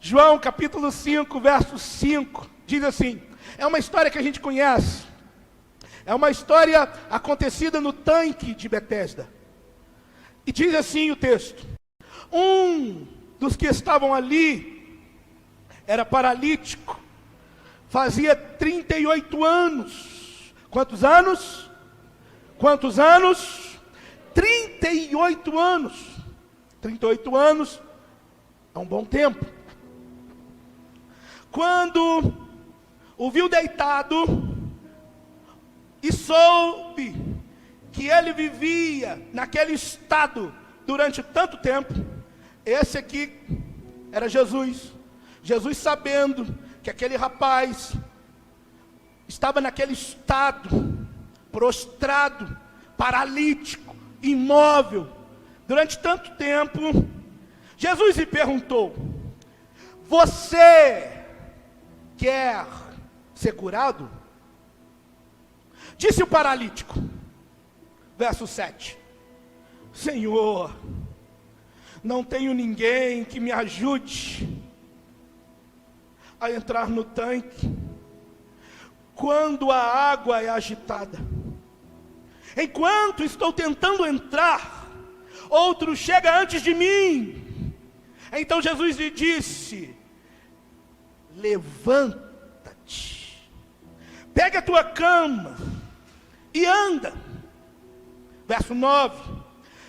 João capítulo 5, verso 5, diz assim, é uma história que a gente conhece, é uma história acontecida no tanque de Betesda. E diz assim o texto, um dos que estavam ali era paralítico, fazia 38 anos. Quantos anos? Quantos anos? 38 anos. 38 anos é um bom tempo. Quando o viu deitado e soube que ele vivia naquele estado durante tanto tempo, esse aqui era Jesus. Jesus, sabendo que aquele rapaz estava naquele estado, prostrado, paralítico, imóvel, durante tanto tempo, Jesus lhe perguntou: você quer ser curado? Disse o paralítico, verso 7, Senhor, não tenho ninguém que me ajude a entrar no tanque quando a água é agitada. Enquanto estou tentando entrar, outro chega antes de mim. Então Jesus lhe disse: levanta-te, pega a tua cama e anda. Verso 9,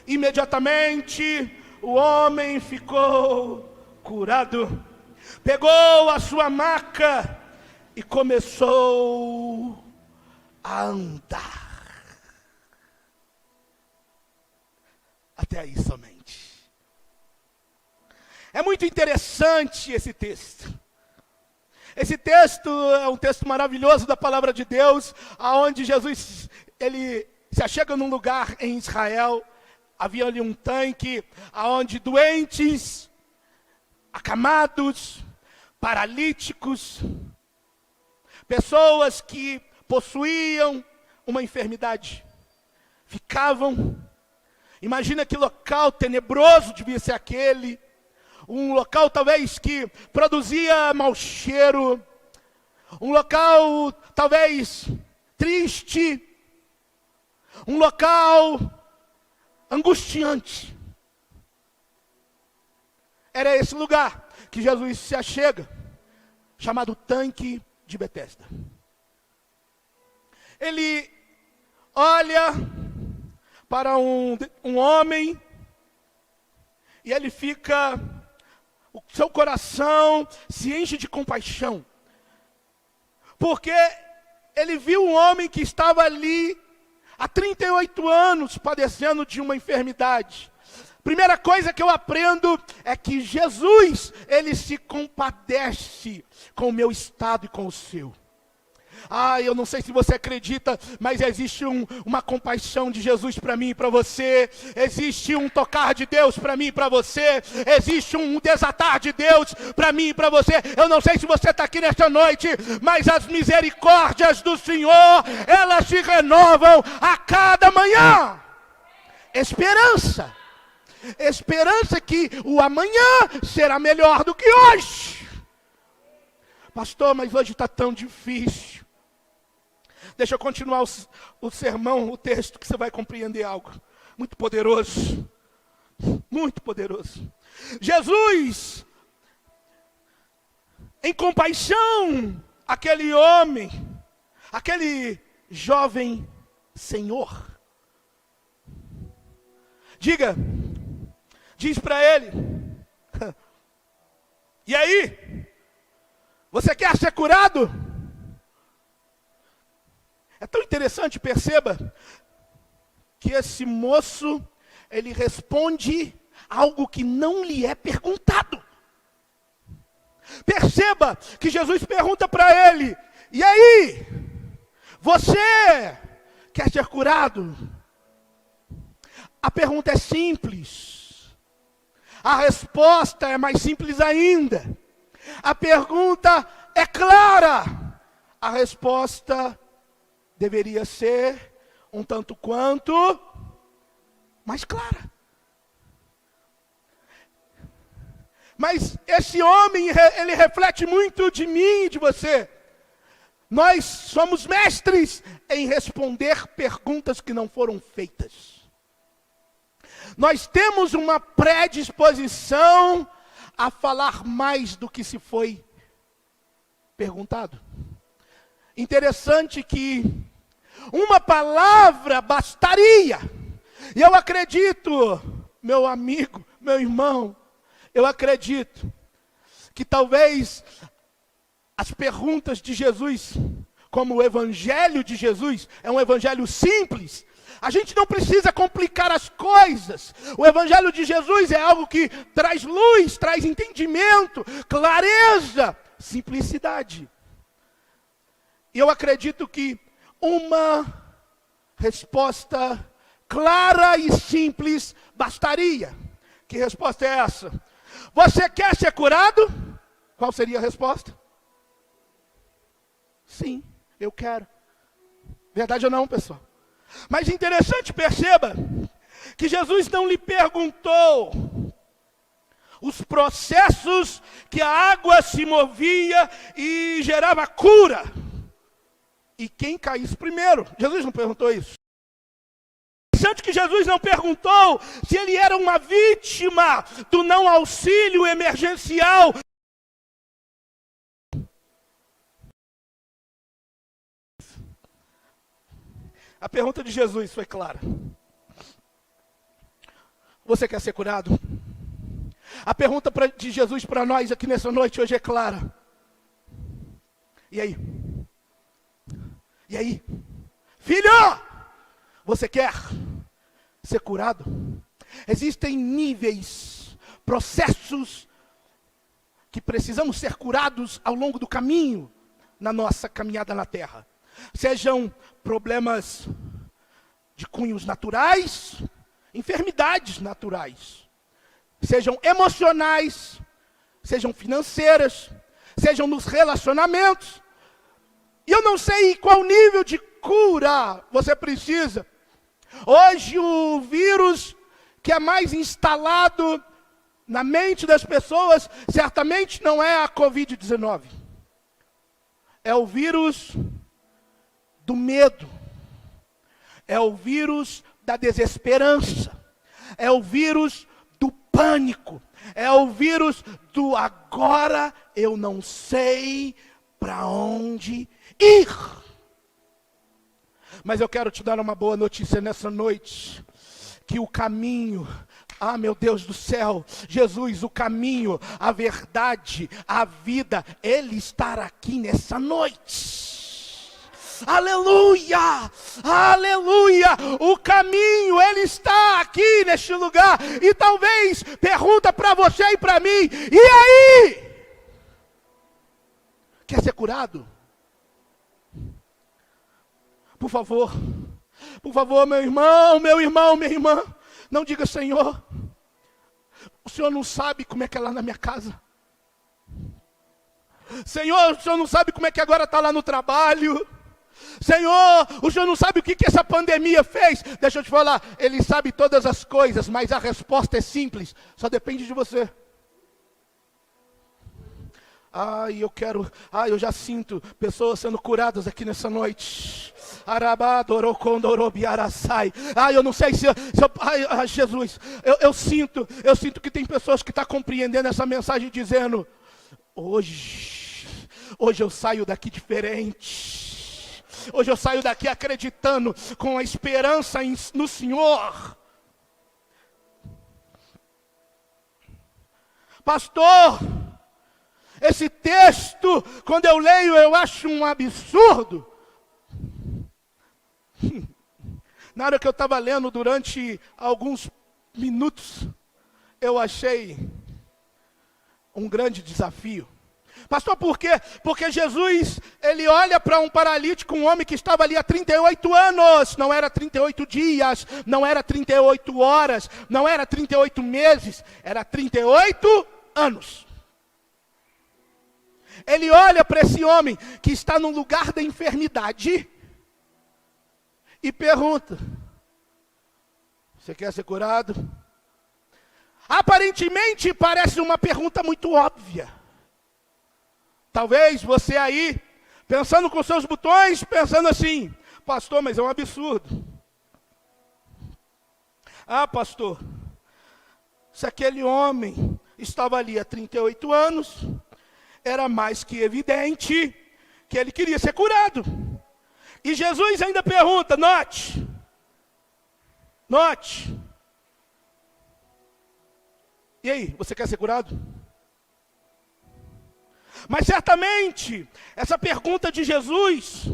imediatamente o homem ficou curado, pegou a sua maca e começou a andar. Até aí somente. É muito interessante esse texto. Esse texto é um texto maravilhoso da palavra de Deus, aonde Jesus, ele se achega num lugar em Israel, havia ali um tanque, aonde doentes, acamados, paralíticos, pessoas que possuíam uma enfermidade, ficavam. Imagina que local tenebroso devia ser aquele, um local talvez que produzia mau cheiro, um local talvez triste, um local angustiante. Era esse lugar que Jesus se achega, chamado tanque de Betesda. Ele olha para um homem e ele fica, o seu coração se enche de compaixão, porque ele viu um homem que estava ali há 38 anos padecendo de uma enfermidade. Primeira coisa que eu aprendo é que Jesus, ele se compadece com o meu estado e com o seu. Eu não sei se você acredita, mas existe uma compaixão de Jesus para mim e para você. Existe um tocar de Deus para mim e para você. Existe um desatar de Deus para mim e para você. Eu não sei se você está aqui nesta noite, mas as misericórdias do Senhor, elas se renovam a cada manhã. Esperança. Esperança que o amanhã será melhor do que hoje. Pastor, mas hoje está tão difícil. Deixa eu continuar o sermão, o texto, que você vai compreender algo muito poderoso. Muito poderoso. Jesus, em compaixão, aquele homem, aquele jovem senhor, diz para ele: e aí? Você quer ser curado? É tão interessante, perceba, que esse moço, ele responde algo que não lhe é perguntado. Perceba que Jesus pergunta para ele: e aí? Você quer ser curado? A pergunta é simples. A resposta é mais simples ainda. A pergunta é clara. A resposta deveria ser um tanto quanto mais clara. Mas esse homem, ele reflete muito de mim e de você. Nós somos mestres em responder perguntas que não foram feitas. Nós temos uma predisposição a falar mais do que se foi perguntado. Interessante que uma palavra bastaria. E eu acredito, meu amigo, meu irmão, eu acredito que talvez as perguntas de Jesus, como o evangelho de Jesus, é um evangelho simples. A gente não precisa complicar as coisas. O evangelho de Jesus é algo que traz luz, traz entendimento, clareza, simplicidade. E eu acredito que uma resposta clara e simples bastaria. Que resposta é essa? Você quer ser curado? Qual seria a resposta? Sim, eu quero. Verdade ou não, pessoal? Mas interessante, perceba, que Jesus não lhe perguntou os processos que a água se movia e gerava cura. E quem caísse primeiro? Jesus não perguntou isso. Interessante que Jesus não perguntou se ele era uma vítima do não auxílio emergencial. A pergunta de Jesus foi clara. Você quer ser curado? A pergunta de Jesus para nós aqui nessa noite hoje é clara. E aí? E aí? Filho! Você quer ser curado? Existem níveis, processos que precisamos ser curados ao longo do caminho na nossa caminhada na terra. Sejam problemas de cunhos naturais, enfermidades naturais, sejam emocionais, sejam financeiras, sejam nos relacionamentos. E eu não sei qual nível de cura você precisa. Hoje o vírus que é mais instalado na mente das pessoas, certamente não é a Covid-19. É o vírus do medo. É o vírus da desesperança. É o vírus do pânico. É o vírus do agora eu não sei para onde ir. Mas eu quero te dar uma boa notícia nessa noite. Que o caminho, meu Deus do céu, Jesus, o caminho, a verdade, a vida, Ele está aqui nessa noite. Aleluia, aleluia, o caminho, Ele está aqui neste lugar. E talvez pergunta para você e para mim, e aí? Quer ser curado? Por favor, meu irmão, minha irmã, não diga, Senhor, o Senhor não sabe como é que é lá na minha casa. Senhor, o Senhor não sabe como é que agora está lá no trabalho. Senhor, o Senhor não sabe o que essa pandemia fez. Deixa eu te falar, Ele sabe todas as coisas, mas a resposta é simples, só depende de você. Eu já sinto pessoas sendo curadas aqui nessa noite. Eu não sei se Jesus, eu sinto que tem pessoas que estão compreendendo essa mensagem dizendo, hoje eu saio daqui diferente. Hoje eu saio daqui acreditando com a esperança no Senhor. Pastor, esse texto, quando eu leio, eu acho um absurdo. Na hora que eu estava lendo, durante alguns minutos, eu achei um grande desafio. Pastor, por quê? Porque Jesus, Ele olha para um paralítico, um homem que estava ali há 38 anos. Não era 38 dias, não era 38 horas, não era 38 meses, era 38 anos. Ele olha para esse homem que está no lugar da enfermidade e pergunta, você quer ser curado? Aparentemente parece uma pergunta muito óbvia. Talvez você aí, pensando com seus botões, pensando assim: pastor, mas é um absurdo. Ah, pastor, se aquele homem estava ali há 38 anos, era mais que evidente que ele queria ser curado. E Jesus ainda pergunta, note, e aí, você quer ser curado? Mas certamente, essa pergunta de Jesus,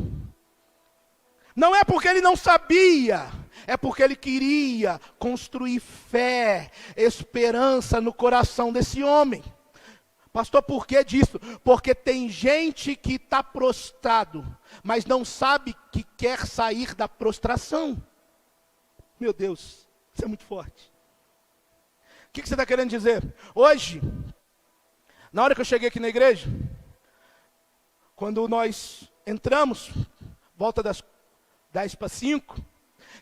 não é porque ele não sabia, é porque ele queria construir fé, esperança no coração desse homem. Pastor, por que disso? Porque tem gente que está prostrado, mas não sabe que quer sair da prostração. Meu Deus, isso é muito forte. O que você está querendo dizer? Hoje, na hora que eu cheguei aqui na igreja, quando nós entramos, volta das 10:45,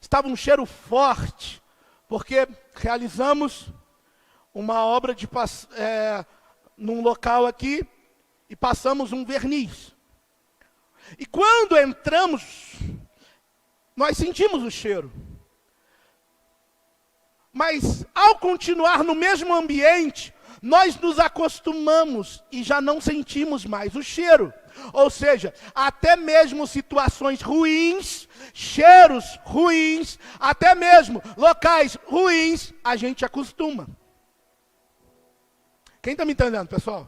estava um cheiro forte, porque realizamos uma obra num local aqui, e passamos um verniz. E quando entramos, nós sentimos o cheiro. Mas ao continuar no mesmo ambiente, nós nos acostumamos e já não sentimos mais o cheiro. Ou seja, até mesmo situações ruins, cheiros ruins, até mesmo locais ruins, a gente acostuma. Quem está me entendendo, pessoal?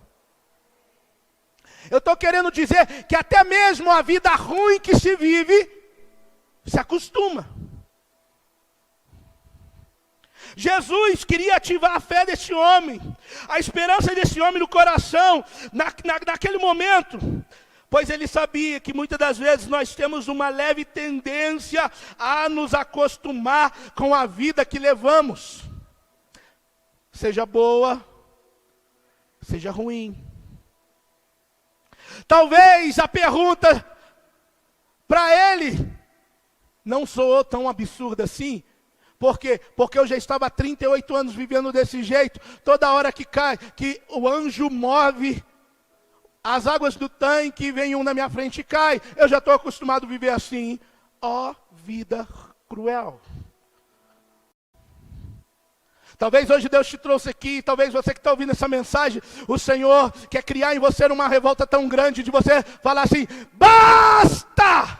Eu estou querendo dizer que até mesmo a vida ruim que se vive, se acostuma. Jesus queria ativar a fé desse homem, a esperança desse homem no coração, naquele momento, pois ele sabia que muitas das vezes nós temos uma leve tendência a nos acostumar com a vida que levamos, seja boa, seja ruim. Talvez a pergunta para ele não soou tão absurda assim. Por quê? Porque eu já estava há 38 anos vivendo desse jeito. Toda hora que cai, que o anjo move as águas do tanque, vem um na minha frente e cai. Eu já estou acostumado a viver assim. Ó, vida cruel. Talvez hoje Deus te trouxe aqui, talvez você que está ouvindo essa mensagem, o Senhor quer criar em você uma revolta tão grande de você falar assim: basta!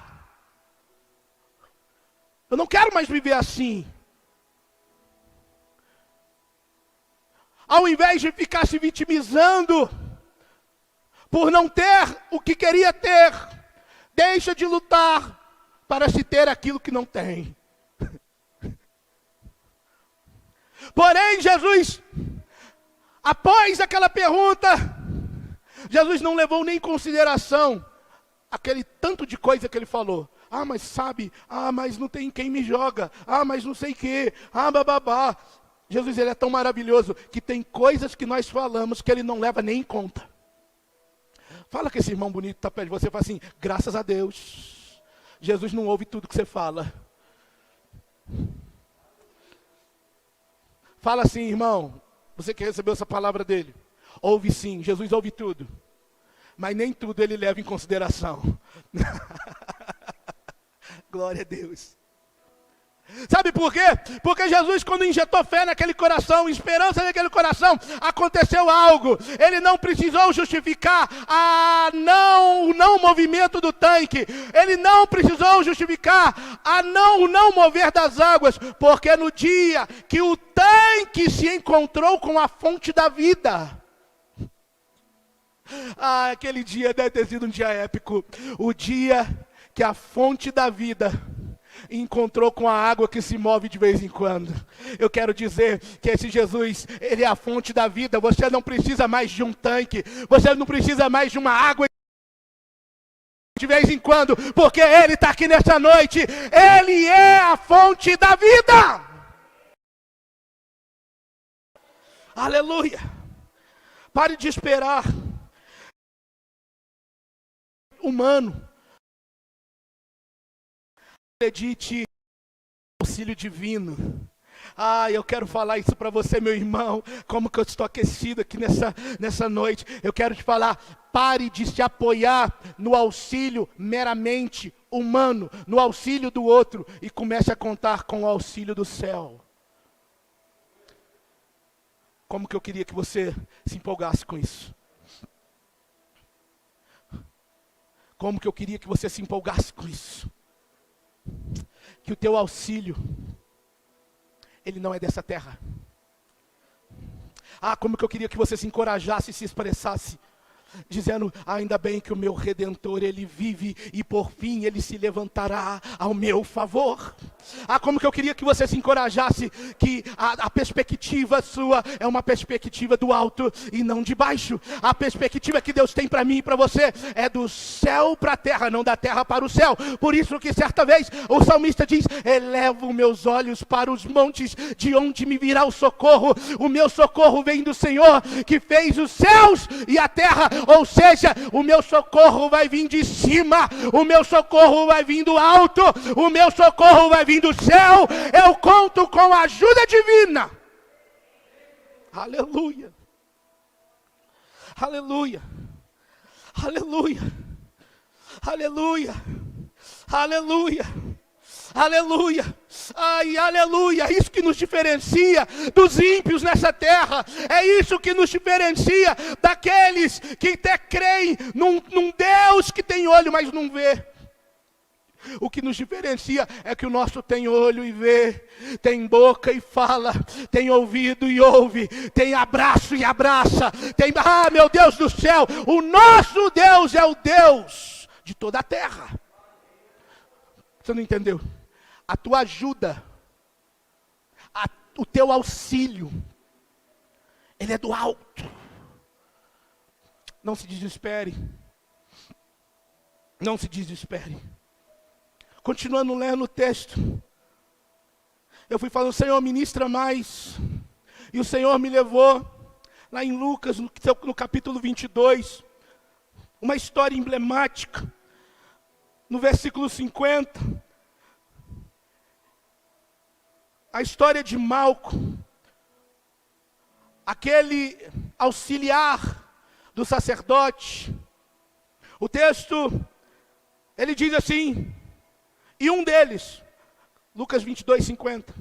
Eu não quero mais viver assim. Ao invés de ficar se vitimizando por não ter o que queria ter, deixa de lutar para se ter aquilo que não tem. Porém, Jesus, após aquela pergunta, Jesus não levou nem em consideração aquele tanto de coisa que ele falou. Ah, mas sabe, mas não tem quem me joga, mas não sei o que, bababá. Jesus, ele é tão maravilhoso que tem coisas que nós falamos que ele não leva nem em conta. Fala com esse irmão bonito que está perto de você, fala assim: graças a Deus, Jesus não ouve tudo que você fala. Fala assim, irmão, você que recebeu essa palavra dele, ouve sim, Jesus ouve tudo, mas nem tudo ele leva em consideração. Glória a Deus. Sabe por quê? Porque Jesus, quando injetou fé naquele coração, esperança naquele coração, aconteceu algo. Ele não precisou justificar o não movimento do tanque. Ele não precisou justificar o não mover das águas. Porque no dia que o tanque se encontrou com a fonte da vida, aquele dia deve ter sido um dia épico. O dia que a fonte da vida encontrou com a água que se move de vez em quando. Eu quero dizer que esse Jesus, ele é a fonte da vida. Você não precisa mais de um tanque, você não precisa mais de uma água de vez em quando, porque ele está aqui nessa noite. Ele é a fonte da vida. Aleluia. Pare de esperar humano. Acredite no auxílio divino. Eu quero falar isso para você, meu irmão. Como que eu estou aquecido aqui nessa noite. Eu quero te falar, pare de se apoiar no auxílio meramente humano, no auxílio do outro, e comece a contar com o auxílio do céu. Como que eu queria que você se empolgasse com isso. Como que eu queria que você se empolgasse com isso. Que o teu auxílio, ele não é dessa terra. Como que eu queria que você se encorajasse e se expressasse, dizendo, ainda bem que o meu Redentor, ele vive e por fim ele se levantará ao meu favor. Como que eu queria que você se encorajasse, que a perspectiva sua é uma perspectiva do alto e não de baixo. A perspectiva que Deus tem para mim e para você é do céu para a terra, não da terra para o céu. Por isso que certa vez o salmista diz, elevo meus olhos para os montes, de onde me virá o socorro. O meu socorro vem do Senhor, que fez os céus e a terra. Ou seja, o meu socorro vai vir de cima, o meu socorro vai vir do alto, o meu socorro vai vir do céu. Eu conto com a ajuda divina. Aleluia. Aleluia. Aleluia. Aleluia. Aleluia. Aleluia. Aleluia. É isso que nos diferencia dos ímpios nessa terra. É isso que nos diferencia daqueles que até creem num Deus que tem olho, mas não vê. O que nos diferencia é que o nosso tem olho e vê, tem boca e fala, tem ouvido e ouve, tem abraço e abraça, tem, meu Deus do céu, o nosso Deus é o Deus de toda a terra. Você não entendeu? A tua ajuda, o teu auxílio, ele é do alto. Não se desespere. Não se desespere. Continuando lendo o texto, eu fui falando, Senhor, ministra mais. E o Senhor me levou, lá em Lucas, no capítulo 22, uma história emblemática. No versículo 50, a história de Malco, aquele auxiliar do sacerdote. O texto, ele diz assim, e um deles, Lucas 22, 50,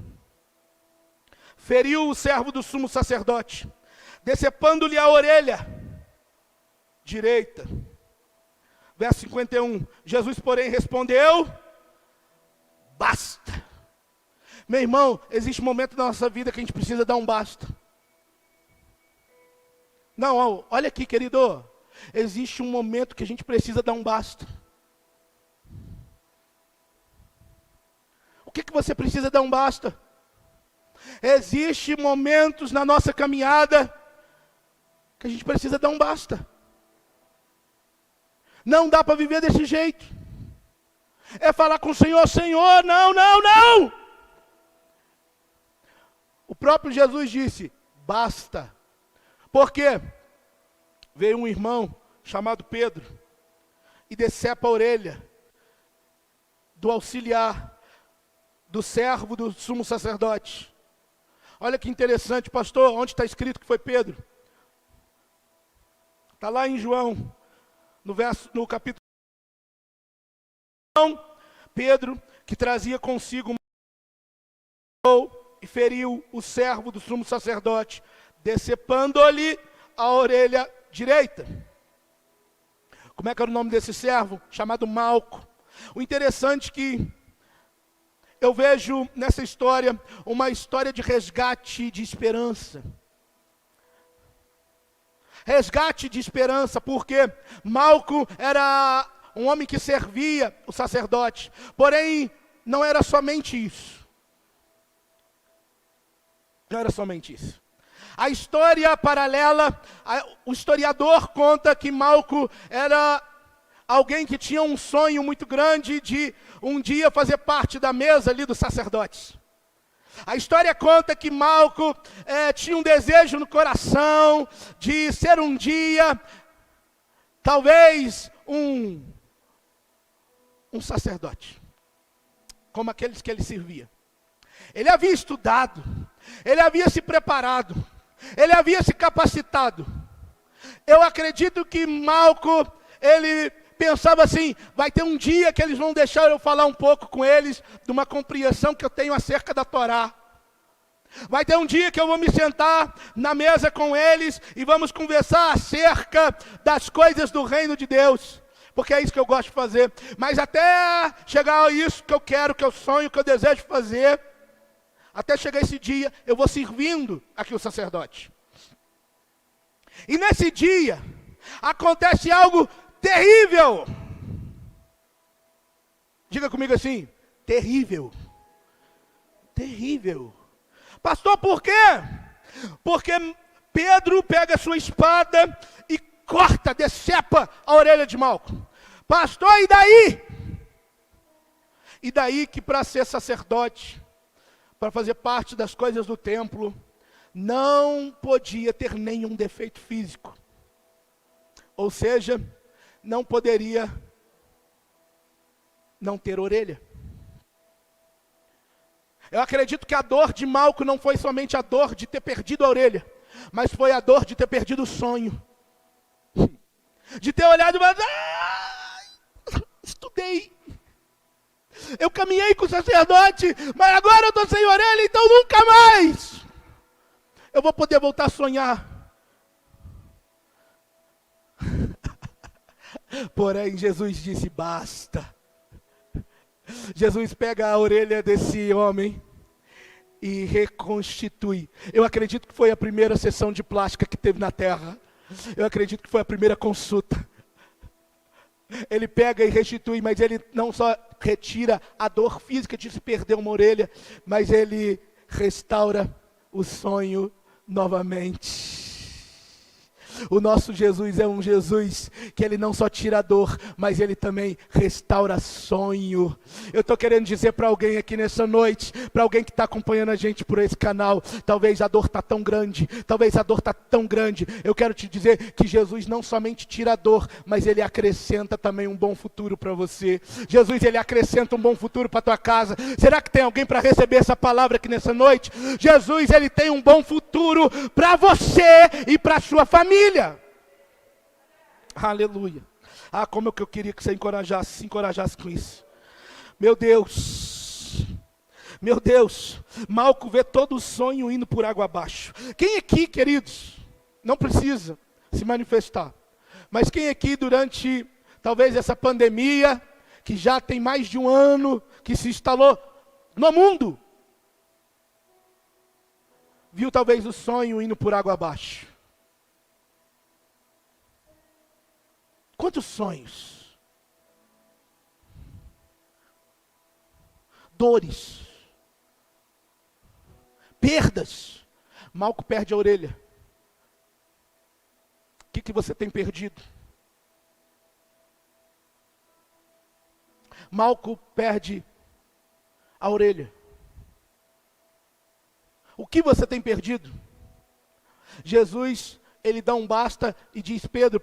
feriu o servo do sumo sacerdote, decepando-lhe a orelha direita. Verso 51, Jesus, porém, respondeu, basta. Meu irmão, existe um momento na nossa vida que a gente precisa dar um basta. Não, olha aqui, querido. Existe um momento que a gente precisa dar um basta. O que você precisa dar um basta? Existem momentos na nossa caminhada que a gente precisa dar um basta. Não dá para viver desse jeito. É falar com o Senhor, Senhor, não, não, não. O próprio Jesus disse, basta. Por quê? Veio um irmão chamado Pedro e decepa a orelha do auxiliar, do servo do sumo sacerdote. Olha que interessante, pastor, onde está escrito que foi Pedro? Está lá em João, no capítulo. Pedro, que trazia consigo e feriu o servo do sumo sacerdote, decepando-lhe a orelha direita. Como é que era o nome desse servo? Chamado Malco. O interessante é que eu vejo nessa história uma história de resgate de esperança. Resgate de esperança, porque Malco era um homem que servia o sacerdote. Porém, não era somente isso. Não era somente isso. A história paralela, o historiador conta que Malco era alguém que tinha um sonho muito grande de um dia fazer parte da mesa ali dos sacerdotes. A história conta que Malco tinha um desejo no coração de ser um dia, talvez, um sacerdote, como aqueles que ele servia. Ele havia estudado, ele havia se preparado, ele havia se capacitado. Eu acredito que Malco, ele pensava assim, vai ter um dia que eles vão deixar eu falar um pouco com eles, de uma compreensão que eu tenho acerca da Torá. Vai ter um dia que eu vou me sentar na mesa com eles e vamos conversar acerca das coisas do reino de Deus. Porque é isso que eu gosto de fazer. Mas até chegar a isso que eu quero, que eu sonho, que eu desejo fazer, até chegar esse dia, eu vou servindo aqui o sacerdote. E nesse dia, acontece algo terrível. Diga comigo assim, terrível. Terrível. Pastor, por quê? Porque Pedro pega a sua espada e corta, decepa a orelha de Malco. Pastor, e daí? E daí que para ser sacerdote, para fazer parte das coisas do templo, não podia ter nenhum defeito físico. Ou seja, não poderia não ter orelha. Eu acredito que a dor de Malco não foi somente a dor de ter perdido a orelha, mas foi a dor de ter perdido o sonho. De ter olhado e falado, estudei. Eu caminhei com o sacerdote, mas agora eu estou sem orelha, então nunca mais eu vou poder voltar a sonhar. Porém, Jesus disse, basta. Jesus pega a orelha desse homem e reconstitui. Eu acredito que foi a primeira sessão de plástica que teve na terra. Eu acredito que foi a primeira consulta. Ele pega e restitui, mas ele não só retira a dor física de se perder uma orelha, mas ele restaura o sonho novamente. O nosso Jesus é um Jesus que ele não só tira a dor, mas ele também restaura sonho. Eu estou querendo dizer para alguém aqui nessa noite, para alguém que está acompanhando a gente por esse canal, talvez a dor está tão grande, eu quero te dizer que Jesus não somente tira a dor, mas ele acrescenta também um bom futuro para você. Jesus, ele acrescenta um bom futuro para a tua casa. Será que tem alguém para receber essa palavra aqui nessa noite? Jesus, ele tem um bom futuro para você e para a sua família. Aleluia. Como é que eu queria que você se encorajasse com isso. Meu Deus, Malco vê todo o sonho indo por água abaixo. Quem aqui, queridos, não precisa se manifestar, mas quem aqui durante, talvez essa pandemia, que já tem mais de um ano, que se instalou no mundo, viu talvez o sonho indo por água abaixo? Quantos sonhos, dores, perdas. Malco perde a orelha. O que você tem perdido? Malco perde a orelha. O que você tem perdido? Jesus, ele dá um basta e diz, Pedro,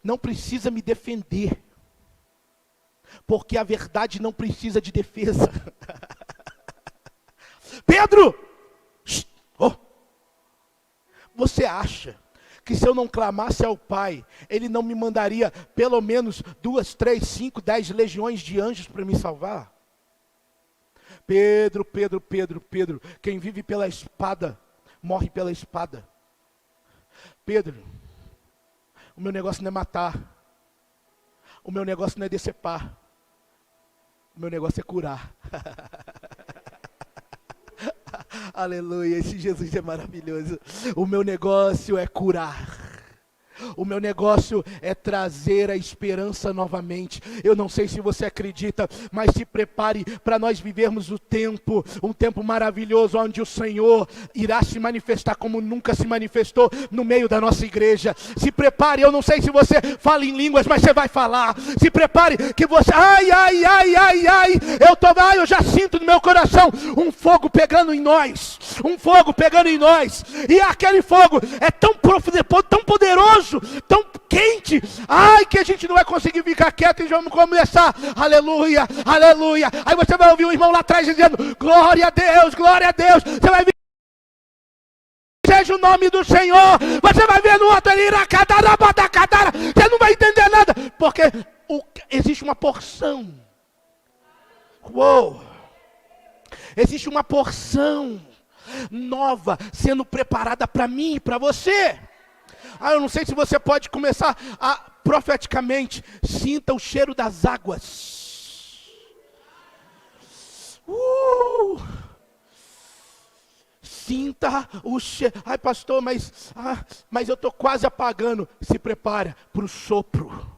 não precisa me defender, porque a verdade não precisa de defesa. Pedro, você acha que se eu não clamasse ao Pai, Ele não me mandaria pelo menos 2, 3, 5, 10 legiões de anjos para me salvar? Pedro, quem vive pela espada, morre pela espada. Pedro, o meu negócio não é matar, o meu negócio não é decepar, o meu negócio é curar. Aleluia, esse Jesus é maravilhoso. O meu negócio é curar. O meu negócio é trazer a esperança novamente. Eu não sei se você acredita, mas se prepare para nós vivermos um tempo maravilhoso, onde o Senhor irá se manifestar como nunca se manifestou no meio da nossa igreja. Se prepare, eu não sei se você fala em línguas, mas você vai falar. Se prepare que você, eu já sinto no meu coração um fogo pegando em nós, e aquele fogo é tão poderoso, quente. Ai, que a gente não vai conseguir ficar quieto e vamos começar. Aleluia, aleluia. Aí você vai ouvir um irmão lá atrás dizendo, glória a Deus, glória a Deus. Você vai ver, seja o nome do Senhor. Você vai ver no outro ali, você não vai entender nada. Porque existe uma porção. Uou! Existe uma porção nova sendo preparada para mim e para você. Eu não sei se você pode começar a profeticamente, sinta o cheiro das águas. Sinta o cheiro. Ai, pastor, mas eu estou quase apagando. Se prepara para o sopro.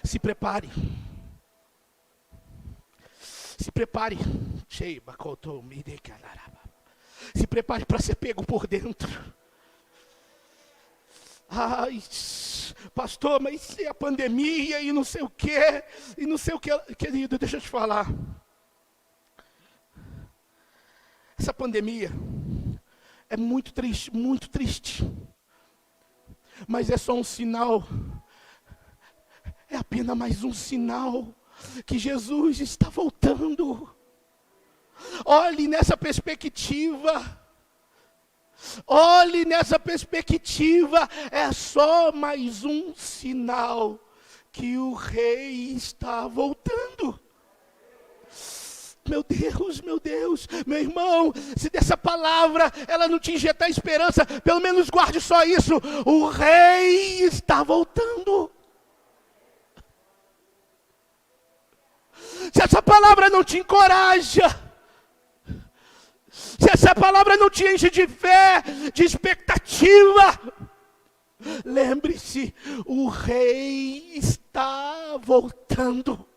Se prepare. Se prepare. Se prepare para ser pego por dentro. Ai, pastor, mas e a pandemia e não sei o quê, e não sei o que. Querido, deixa eu te falar. Essa pandemia é muito triste, muito triste. Mas é só um sinal. É apenas mais um sinal que Jesus está voltando. Olhe nessa perspectiva. Olhe nessa perspectiva. É só mais um sinal que o Rei está voltando. Meu Deus, meu irmão, se dessa palavra ela não te injetar esperança, pelo menos guarde só isso. O Rei está voltando. Se essa palavra não te encoraja, se essa palavra não te enche de fé, de expectativa, lembre-se, o Rei está voltando.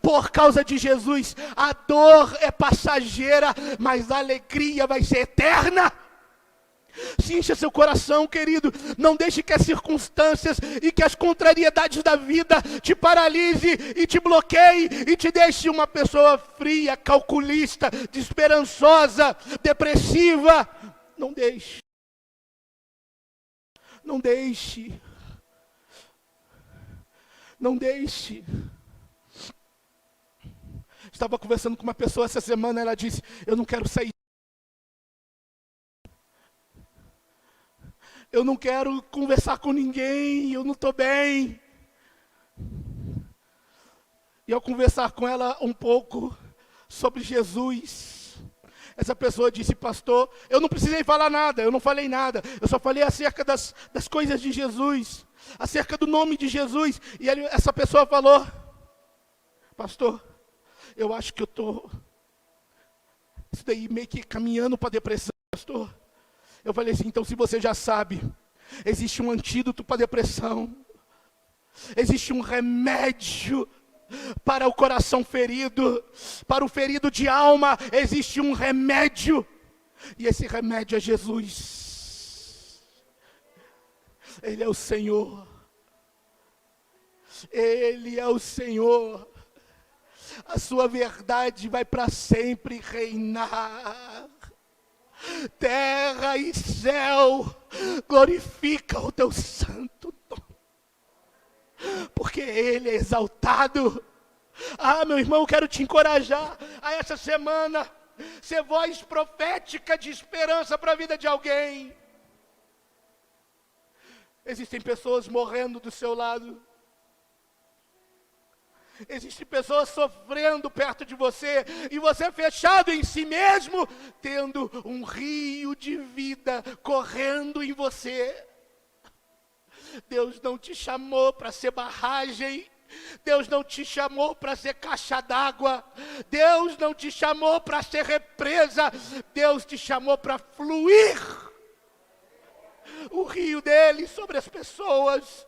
Por causa de Jesus, a dor é passageira, mas a alegria vai ser eterna. Se encha seu coração, querido. Não deixe que as circunstâncias e que as contrariedades da vida te paralise e te bloqueie e te deixe uma pessoa fria, calculista, desesperançosa, depressiva. Não deixe. Não deixe. Não deixe. Estava conversando com uma pessoa essa semana, ela disse, eu não quero sair. Eu não quero conversar com ninguém, eu não estou bem. E ao conversar com ela um pouco sobre Jesus, essa pessoa disse, pastor, eu não precisei falar nada, eu não falei nada. Eu só falei acerca das coisas de Jesus, acerca do nome de Jesus. E essa pessoa falou, pastor, eu acho que eu estou, isso daí meio que caminhando para a depressão, pastor. Eu falei assim, então se você já sabe, existe um antídoto para a depressão, existe um remédio para o coração ferido, para o ferido de alma, existe um remédio, e esse remédio é Jesus. Ele é o Senhor, Ele é o Senhor, a sua verdade vai para sempre reinar. Terra e céu, glorifica o teu santo nome, porque Ele é exaltado. Meu irmão, eu quero te encorajar a essa semana ser voz profética de esperança para a vida de alguém. Existem pessoas morrendo do seu lado. Existem pessoas sofrendo perto de você, e você fechado em si mesmo, tendo um rio de vida correndo em você. Deus não te chamou para ser barragem, Deus não te chamou para ser caixa d'água, Deus não te chamou para ser represa, Deus te chamou para fluir o rio dele sobre as pessoas.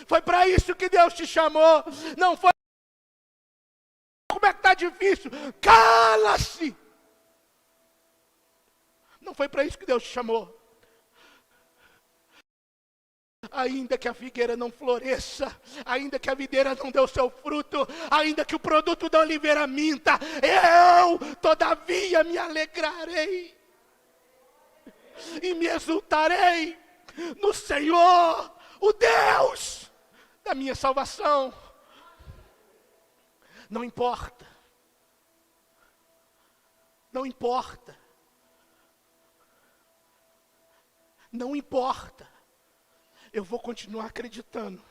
Foi para isso que Deus te chamou. Não foi. Como é que está difícil? Cala-se. Não foi para isso que Deus te chamou. Ainda que a figueira não floresça, ainda que a videira não dê o seu fruto, ainda que o produto da oliveira minta, eu todavia me alegrarei e me exultarei no Senhor, o Deus da minha salvação. Não importa, não importa, não importa. Eu vou continuar acreditando.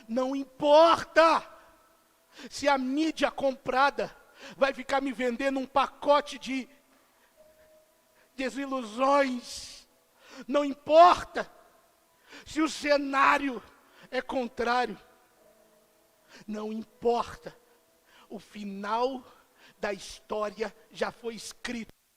Não importa se a mídia comprada vai ficar me vendendo um pacote de desilusões. Não importa se o cenário é contrário. Não importa. O final da história já foi escrito.